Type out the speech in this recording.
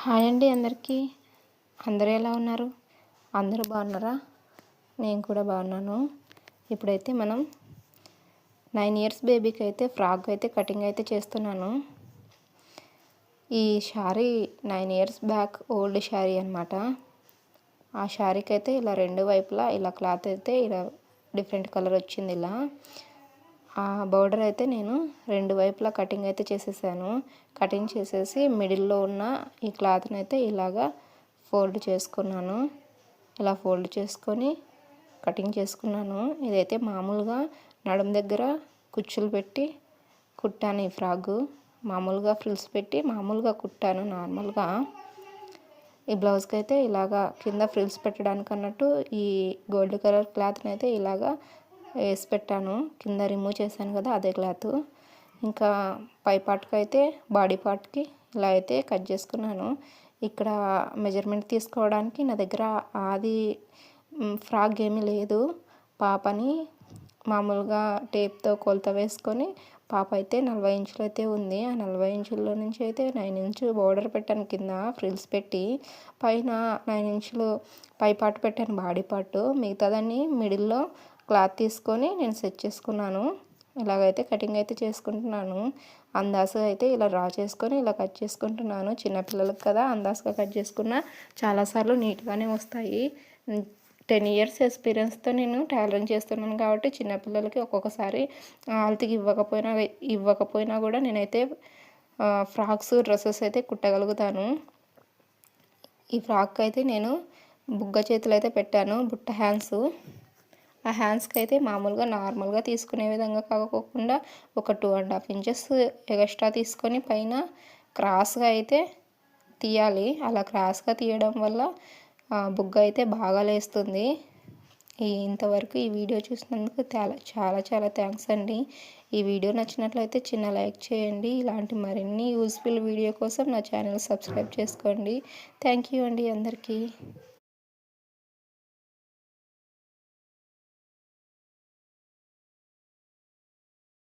Hi అండి అందరికీ. అందరూ ఎలా ఉన్నారు? అందరూ బాగున్నారా? నేను కూడా బాగున్నాను. ఇప్పుడైతే మనం 9 ఇయర్స్ బేబీకి అయితే ఫ్రాక్ అయితే కటింగ్ అయితే చేస్తున్నాను. ఈ sari 9 years back old sari అనమాట. ఆ శారీకి అయితే ఇలా రెండు వైపులా ఇలా క్లాత్ అయితే ఇలా డిఫరెంట్ కలర్ వచ్చింది. ఇలా ఆ బోర్డర్ అయితే నేను రెండు వైపులా కటింగ్ అయితే చేసేసాను. కటింగ్ చేసేసి మిడిల్లో ఉన్న ఈ క్లాత్ని అయితే ఇలాగా ఫోల్డ్ చేసుకున్నాను. ఇలా ఫోల్డ్ చేసుకొని కటింగ్ చేసుకున్నాను. ఇదైతే మామూలుగా నడుము దగ్గర కుచ్చులు పెట్టి కుట్టాను. ఈ ఫ్రాగు మామూలుగా ఫ్రిల్స్ పెట్టి మామూలుగా కుట్టాను నార్మల్గా. ఈ బ్లౌజ్కి అయితే ఇలాగా కింద ఫ్రిల్స్ పెట్టడానికి అన్నట్టు ఈ గోల్డ్ కలర్ క్లాత్ని అయితే ఇలాగా వేసి పెట్టాను. కింద రిమూవ్ చేశాను కదా, అదే క్లాత్. ఇంకా పై పార్ట్కి అయితే బాడీ పార్ట్కి ఇలా అయితే కట్ చేసుకున్నాను. ఇక్కడ మెజర్మెంట్ తీసుకోవడానికి నా దగ్గర అది ఫ్రాక్ ఏమీ లేదు. పాపని మామూలుగా టేప్తో కొలత వేసుకొని పాప అయితే 40 ఇంచులు అయితే ఉంది. ఆ 40 ఇంచుల్లో నుంచి అయితే 9 ఇంచు బోర్డర్ పెట్టాను కింద ఫ్రిల్స్ పెట్టి. పైన 9 ఇంచులు పై పార్ట్ పెట్టాను బాడీ పార్ట్. మిగతాదాన్ని మిడిల్లో క్లాత్ తీసుకొని నేను సెట్ చేసుకున్నాను. ఇలాగైతే కటింగ్ అయితే చేసుకుంటున్నాను. అందాజుగా అయితే ఇలా డ్రా చేసుకొని ఇలా కట్ చేసుకుంటున్నాను. చిన్నపిల్లలకి కదా, అందాజుగా కట్ చేసుకున్న చాలాసార్లు నీట్గానే వస్తాయి. 10 ఇయర్స్ ఎక్స్పీరియన్స్తో నేను టైలరింగ్ చేస్తున్నాను కాబట్టి చిన్నపిల్లలకి ఒక్కొక్కసారి ఆల్తికి ఇవ్వకపోయినా కూడా నేనైతే ఫ్రాక్స్ డ్రెస్సెస్ అయితే కుట్టగలుగుతాను. ఈ ఫ్రాక్ అయితే నేను బుగ్గ చేతులు అయితే పెట్టాను, బుట్ట హ్యాండ్స్. ఆ హ్యాండ్స్కి అయితే మామూలుగా నార్మల్గా తీసుకునే విధంగా కాకోకుండా ఒక 2.5 ఇంచెస్ ఎక్స్ట్రా తీసుకొని పైన క్రాస్గా అయితే తీయాలి. అలా క్రాస్గా తీయడం వల్ల బుగ్గ అయితే బాగా లేస్తుంది. ఇంతవరకు ఈ వీడియో చూసినందుకు చాలా చాలా థ్యాంక్స్ అండి. ఈ వీడియో నచ్చినట్లయితే చిన్న లైక్ చేయండి. ఇలాంటి మరిన్ని యూస్ఫుల్ వీడియో కోసం నా ఛానల్ సబ్స్క్రైబ్ చేసుకోండి. థ్యాంక్ యూ అండి అందరికీ.